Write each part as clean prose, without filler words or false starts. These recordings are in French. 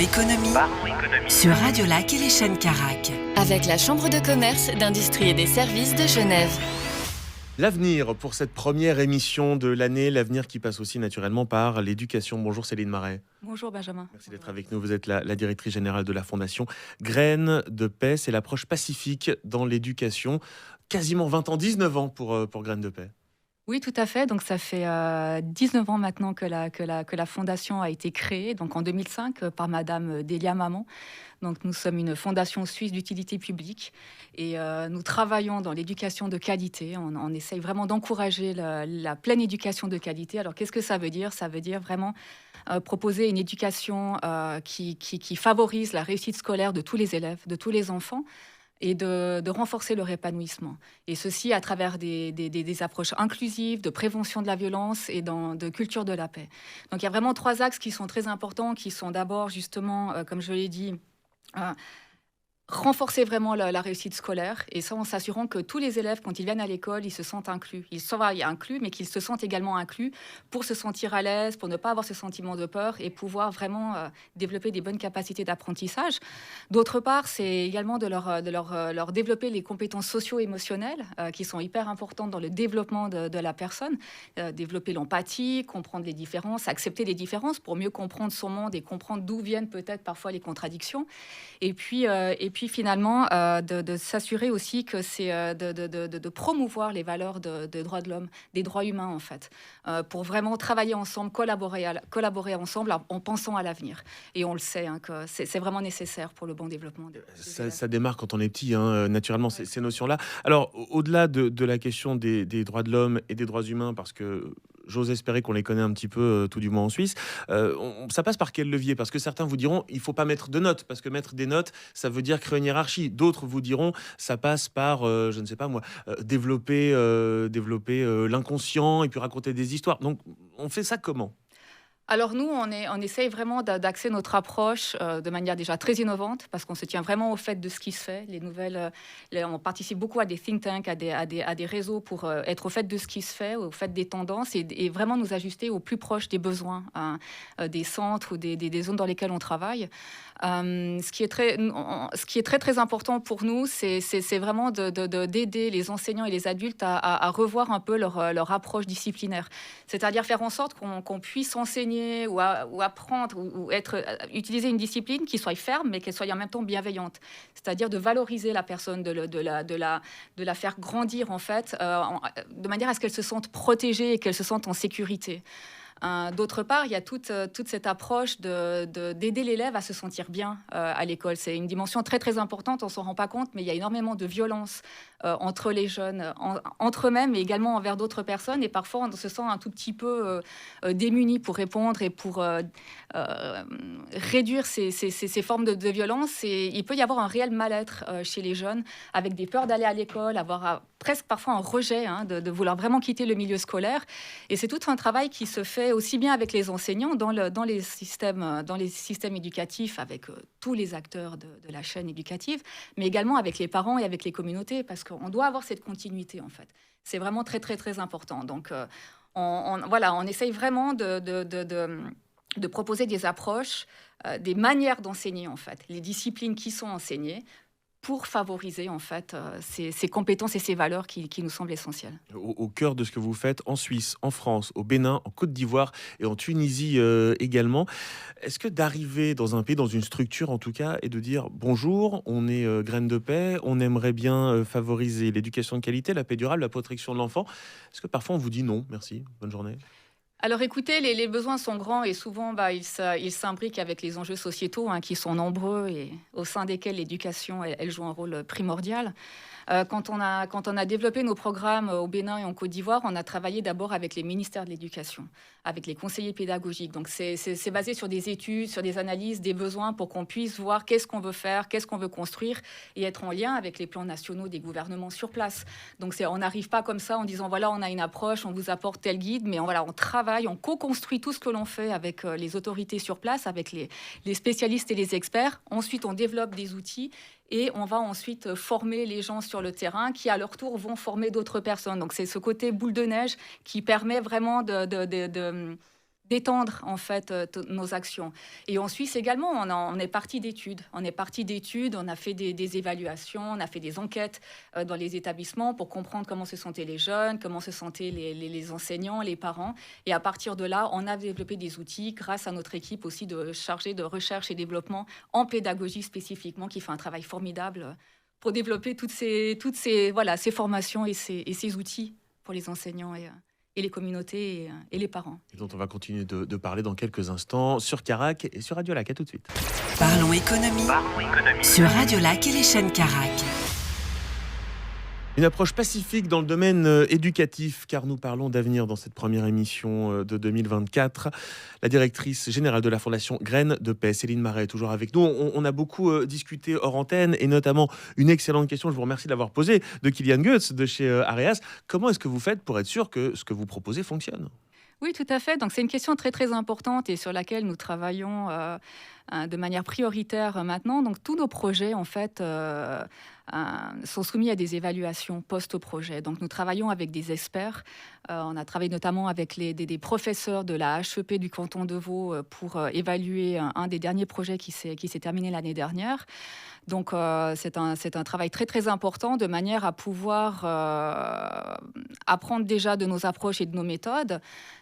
économie sur Radio Lac et les chaînes Carac. Avec la Chambre de commerce, d'industrie et des services de Genève. L'avenir pour cette première émission de l'année, l'avenir qui passe aussi naturellement par l'éducation. Bonjour Céline Marais. Bonjour Benjamin. Merci d'être avec nous. Vous êtes la directrice générale de la Fondation Graines de Paix. C'est l'approche pacifique dans l'éducation. Quasiment 20 ans, 19 ans pour Graines de Paix. Oui, tout à fait. Donc, ça fait 19 ans maintenant que la fondation a été créée, donc en 2005, par Madame Delia Maman. Donc, nous sommes une fondation suisse d'utilité publique et nous travaillons dans l'éducation de qualité. On essaye vraiment d'encourager la pleine éducation de qualité. Alors, qu'est-ce que ça veut dire ? Ça veut dire vraiment proposer une éducation qui favorise la réussite scolaire de tous les élèves, de tous les enfants, et de renforcer leur épanouissement. Et ceci à travers des approches inclusives, de prévention de la violence et de culture de la paix. Donc il y a vraiment 3 axes qui sont très importants, qui sont d'abord justement, comme je l'ai dit, renforcer vraiment la réussite scolaire, et ça en s'assurant que tous les élèves, quand ils viennent à l'école, ils se sentent inclus. Ils sont inclus, mais qu'ils se sentent également inclus pour se sentir à l'aise, pour ne pas avoir ce sentiment de peur et pouvoir vraiment développer des bonnes capacités d'apprentissage. D'autre part, c'est également de leur développer les compétences socio-émotionnelles qui sont hyper importantes dans le développement de la personne. Développer l'empathie, comprendre les différences, accepter les différences pour mieux comprendre son monde et comprendre d'où viennent peut-être parfois les contradictions. Et puis finalement, de s'assurer aussi que c'est de promouvoir les valeurs des droits de l'homme, des droits humains en fait, pour vraiment travailler ensemble, collaborer ensemble en pensant à l'avenir. Et on le sait que c'est vraiment nécessaire pour le bon développement. Ça démarre quand on est petit, naturellement, ces notions-là. Alors, au-delà de la question des droits de l'homme et des droits humains, parce que j'ose espérer qu'on les connaît un petit peu, tout du moins en Suisse. Ça passe par quel levier ? Parce que certains vous diront, il ne faut pas mettre de notes, parce que mettre des notes, ça veut dire créer une hiérarchie. D'autres vous diront, ça passe par, je ne sais pas moi, développer l'inconscient et puis raconter des histoires. Donc, on fait ça comment ? Alors nous, on essaye vraiment d'axer notre approche de manière déjà très innovante, parce qu'on se tient vraiment au fait de ce qui se fait. Les nouvelles, on participe beaucoup à des think tanks, à des réseaux pour être au fait de ce qui se fait, au fait des tendances et vraiment nous ajuster au plus proche des besoins des centres ou des zones dans lesquelles on travaille. Ce qui est très très important pour nous, c'est vraiment d'aider les enseignants et les adultes à revoir un peu leur approche disciplinaire. C'est-à-dire faire en sorte qu'on puisse enseigner ou apprendre ou utiliser une discipline qui soit ferme mais qu'elle soit en même temps bienveillante. C'est-à-dire de valoriser la personne, de la faire grandir en fait, de manière à ce qu'elle se sente protégée et qu'elle se sente en sécurité. D'autre part, il y a toute cette approche d'aider l'élève à se sentir bien à l'école. C'est une dimension très très importante, on ne s'en rend pas compte, mais il y a énormément de violence entre les jeunes, entre eux-mêmes et également envers d'autres personnes. Et parfois, on se sent un tout petit peu démuni pour répondre et pour réduire ces formes de violence. Et il peut y avoir un réel mal-être chez les jeunes, avec des peurs d'aller à l'école, avoir presque parfois un rejet de vouloir vraiment quitter le milieu scolaire. Et c'est tout un travail qui se fait aussi bien avec les enseignants dans les systèmes éducatifs, avec tous les acteurs de la chaîne éducative, mais également avec les parents et avec les communautés, parce qu'on doit avoir cette continuité en fait. C'est vraiment très très très important. Donc on essaye vraiment de proposer des approches, des manières d'enseigner en fait, les disciplines qui sont enseignées, pour favoriser en fait ces compétences et ces valeurs qui nous semblent essentielles. Au cœur de ce que vous faites en Suisse, en France, au Bénin, en Côte d'Ivoire et en Tunisie également, est-ce que d'arriver dans un pays, dans une structure en tout cas, et de dire bonjour, on est Graines de Paix, on aimerait bien favoriser l'éducation de qualité, la paix durable, la protection de l'enfant, est-ce que parfois on vous dit non, merci, bonne journée ? Alors écoutez, les besoins sont grands et souvent ils s'imbriquent avec les enjeux sociétaux qui sont nombreux et au sein desquels l'éducation elle joue un rôle primordial. Quand on a développé nos programmes au Bénin et en Côte d'Ivoire, on a travaillé d'abord avec les ministères de l'Éducation, avec les conseillers pédagogiques. Donc c'est basé sur des études, sur des analyses, des besoins pour qu'on puisse voir qu'est-ce qu'on veut faire, qu'est-ce qu'on veut construire et être en lien avec les plans nationaux des gouvernements sur place. Donc on n'arrive pas comme ça en disant voilà, on a une approche, on vous apporte tel guide, mais on travaille, on co-construit tout ce que l'on fait avec les autorités sur place, avec les spécialistes et les experts. Ensuite, on développe des outils et on va ensuite former les gens sur le terrain qui, à leur tour, vont former d'autres personnes. Donc, c'est ce côté boule de neige qui permet vraiment d'étendre en fait nos actions. Et en Suisse également, on est parti d'études. On a fait des évaluations, on a fait des enquêtes dans les établissements pour comprendre comment se sentaient les jeunes, comment se sentaient les enseignants, les parents. Et à partir de là, on a développé des outils grâce à notre équipe aussi chargée de recherche et développement en pédagogie spécifiquement, qui fait un travail formidable pour développer toutes ces formations et ces outils pour les enseignants et les communautés et les parents. Et dont on va continuer de parler dans quelques instants sur Carac et sur Radio Lac. À tout de suite. Parlons économie sur Radio Lac et les chaînes Carac. Une approche pacifique dans le domaine éducatif, car nous parlons d'avenir dans cette première émission de 2024. La directrice générale de la Fondation Graines de Paix, Céline Marais, est toujours avec nous. On a beaucoup discuté hors antenne, et notamment une excellente question, je vous remercie de l'avoir posée, de Kylian Goetz de chez Areas. Comment est-ce que vous faites pour être sûr que ce que vous proposez fonctionne ? Oui, tout à fait. Donc, c'est une question très, très importante et sur laquelle nous travaillons de manière prioritaire maintenant. Donc, tous nos projets, en fait, sont soumis à des évaluations post-projet. Donc, nous travaillons avec des experts. On a travaillé notamment avec des professeurs de la HEP du canton de Vaud pour évaluer un des derniers projets qui s'est terminé l'année dernière. Donc, c'est un travail très, très important de manière à pouvoir apprendre déjà de nos approches et de nos méthodes,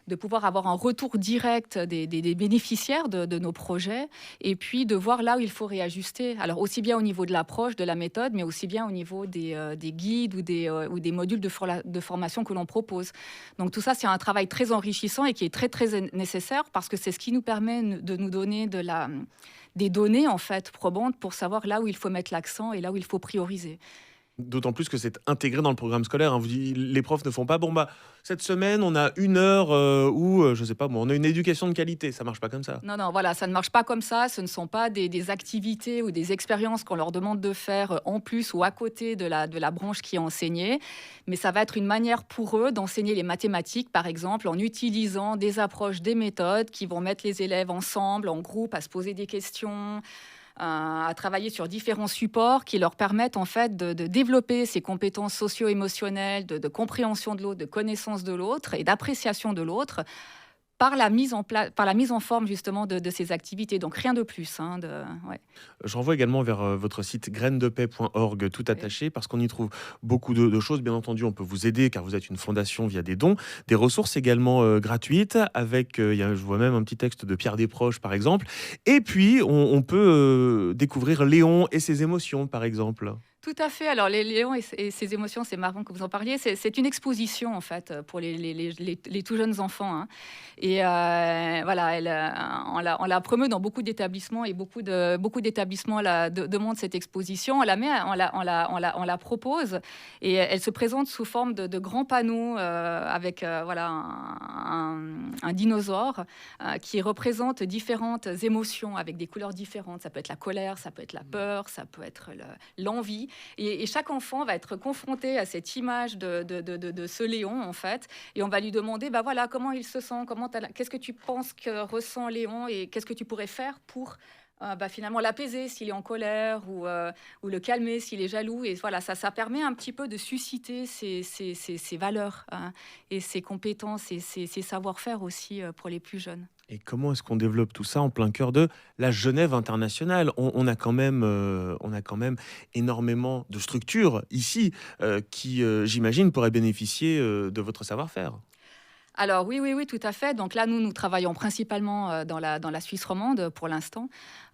de pouvoir avoir un retour direct des bénéficiaires de nos projets et puis de voir là où il faut réajuster. Alors, aussi bien au niveau de l'approche, de la méthode, mais aussi bien au niveau des guides ou des modules de formation que l'on propose. Donc, tout ça, c'est un travail très enrichissant et qui est très, très nécessaire parce que c'est ce qui nous permet de nous donner des données en fait probantes pour savoir là où il faut mettre l'accent et là où il faut prioriser. D'autant plus que c'est intégré dans le programme scolaire. Vous dites, les profs ne font pas, cette semaine, on a une heure où, je sais pas, on a une éducation de qualité. Ça marche pas comme ça. Non, voilà, ça ne marche pas comme ça. Ce ne sont pas des activités ou des expériences qu'on leur demande de faire en plus ou à côté de la branche qui est enseignée. Mais ça va être une manière pour eux d'enseigner les mathématiques, par exemple, en utilisant des approches, des méthodes qui vont mettre les élèves ensemble, en groupe, à se poser des questions, à travailler sur différents supports qui leur permettent en fait de développer ces compétences socio-émotionnelles, de compréhension de l'autre, de connaissance de l'autre et d'appréciation de l'autre par la mise en forme justement de ces activités. Donc rien de plus. Ouais. Je renvoie également vers votre site grainesdepaix.org, tout attaché, parce qu'on y trouve beaucoup de choses. Bien entendu, on peut vous aider car vous êtes une fondation via des dons, des ressources également gratuites, avec, je vois même un petit texte de Pierre Desproges par exemple. Et puis, on peut découvrir Léon et ses émotions par exemple. Tout à fait. Alors, les Léons et ses émotions, c'est marrant que vous en parliez. C'est une exposition, en fait, pour les tout jeunes enfants. Et voilà, on la promeut dans beaucoup d'établissements et beaucoup d'établissements demandent cette exposition. On la propose et elle se présente sous forme de grands panneaux avec un dinosaure qui représente différentes émotions avec des couleurs différentes. Ça peut être la colère, ça peut être la peur, ça peut être l'envie. Et chaque enfant va être confronté à cette image de ce Léon, en fait, et on va lui demander, comment il se sent, qu'est-ce que tu penses que ressent Léon, et qu'est-ce que tu pourrais faire pour finalement l'apaiser s'il est en colère, ou le calmer s'il est jaloux. Et voilà, ça permet un petit peu de susciter ces valeurs et ces compétences et ces savoir-faire aussi pour les plus jeunes. Et comment est-ce qu'on développe tout ça en plein cœur de la Genève internationale ? On a quand même énormément de structures ici qui, j'imagine, pourraient bénéficier de votre savoir-faire. Alors oui, tout à fait. Donc là, nous travaillons principalement dans la Suisse romande pour l'instant.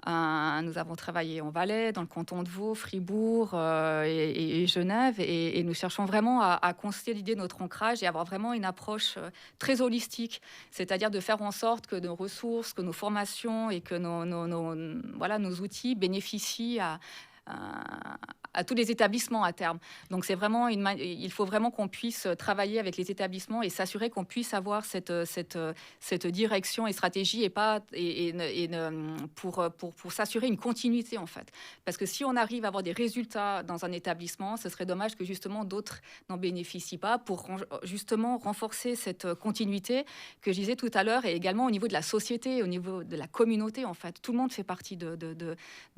Nous avons travaillé en Valais, dans le canton de Vaud, Fribourg et Genève. Et nous cherchons vraiment à consolider notre ancrage et avoir vraiment une approche très holistique. C'est-à-dire de faire en sorte que nos ressources, que nos formations et que nos outils bénéficient à tous les établissements à terme. Donc c'est vraiment il faut vraiment qu'on puisse travailler avec les établissements et s'assurer qu'on puisse avoir cette direction et stratégie pour s'assurer une continuité en fait. Parce que si on arrive à avoir des résultats dans un établissement, ce serait dommage que justement d'autres n'en bénéficient pas pour justement renforcer cette continuité que je disais tout à l'heure, et également au niveau de la société, au niveau de la communauté en fait. Tout le monde fait partie de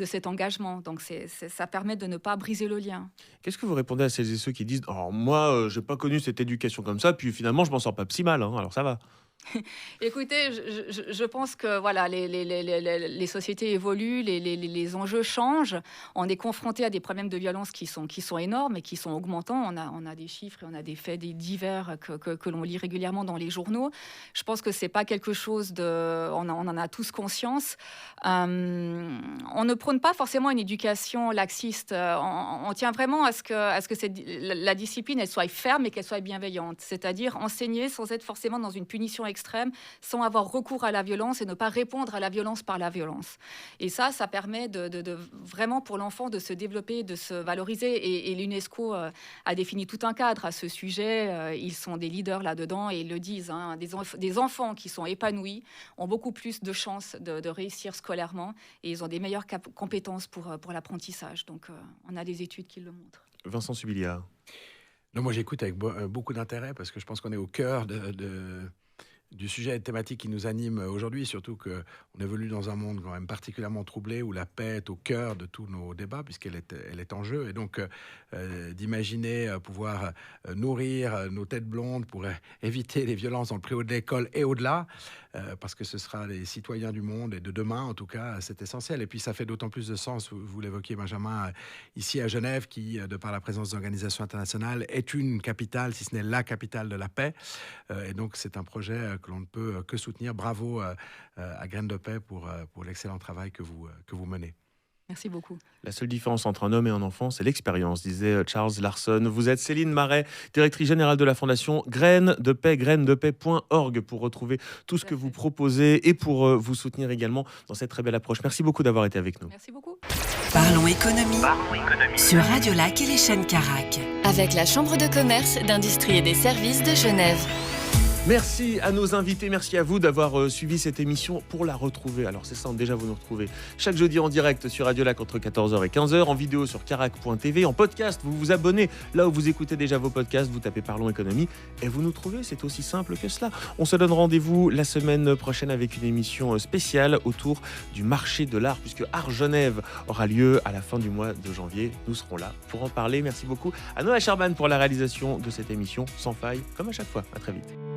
cet engagement. Donc ça permet de ne pas briser le lien. Qu'est-ce que vous répondez à celles et ceux qui disent « Alors moi, j'ai pas connu cette éducation comme ça, puis finalement, je m'en sors pas si mal, alors ça va ». Écoutez, je pense que voilà, les sociétés évoluent, les enjeux changent. On est confronté à des problèmes de violence qui sont énormes et qui sont augmentants. On a des chiffres et on a des faits divers que l'on lit régulièrement dans les journaux. Je pense que c'est pas quelque chose de... On en a tous conscience. On ne prône pas forcément une éducation laxiste. On tient vraiment à ce que la discipline elle soit ferme et qu'elle soit bienveillante. C'est-à-dire enseigner sans être forcément dans une punition extrême, sans avoir recours à la violence et ne pas répondre à la violence par la violence. Et ça permet de vraiment pour l'enfant de se développer, de se valoriser. Et l'UNESCO a défini tout un cadre à ce sujet. Ils sont des leaders là-dedans et ils le disent. Des enfants qui sont épanouis ont beaucoup plus de chances de réussir scolairement et ils ont des meilleures compétences pour l'apprentissage. Donc, on a des études qui le montrent. Vincent Subiliard. Non, moi j'écoute avec beaucoup d'intérêt parce que je pense qu'on est au cœur du sujet et de thématique qui nous anime aujourd'hui, surtout qu'on évolue dans un monde quand même particulièrement troublé où la paix est au cœur de tous nos débats puisqu'elle est en jeu. Et donc d'imaginer pouvoir nourrir nos têtes blondes pour éviter les violences dans le préau de l'école et au-delà, parce que ce sera les citoyens du monde et de demain en tout cas, c'est essentiel. Et puis ça fait d'autant plus de sens, vous l'évoquiez Benjamin, ici à Genève qui, de par la présence d'organisations internationales, est une capitale, si ce n'est la capitale de la paix. Et donc c'est un projet que l'on ne peut que soutenir. Bravo à Graines de Paix pour l'excellent travail que vous menez. Merci beaucoup. La seule différence entre un homme et un enfant, c'est l'expérience, disait Charles Larson. Vous êtes Céline Marais, directrice générale de la fondation Graines de Paix, grainesdepaix.org pour retrouver tout ce que vous proposez et pour vous soutenir également dans cette très belle approche. Merci beaucoup d'avoir été avec nous. Merci beaucoup. Parlons économie sur Radio Lac et les chaînes Carac. Avec la Chambre de commerce, d'industrie et des services de Genève. Merci à nos invités, merci à vous d'avoir suivi cette émission. Pour la retrouver, alors c'est simple, déjà vous nous retrouvez chaque jeudi en direct sur Radio Lac entre 14h et 15h, en vidéo sur carac.tv, en podcast, vous vous abonnez là où vous écoutez déjà vos podcasts, vous tapez Parlons économie et vous nous trouvez, c'est aussi simple que cela. On se donne rendez-vous la semaine prochaine avec une émission spéciale autour du marché de l'art, puisque Art Genève aura lieu à la fin du mois de janvier. Nous serons là pour en parler. Merci beaucoup à Noah Charban pour la réalisation de cette émission sans faille, comme à chaque fois. À très vite.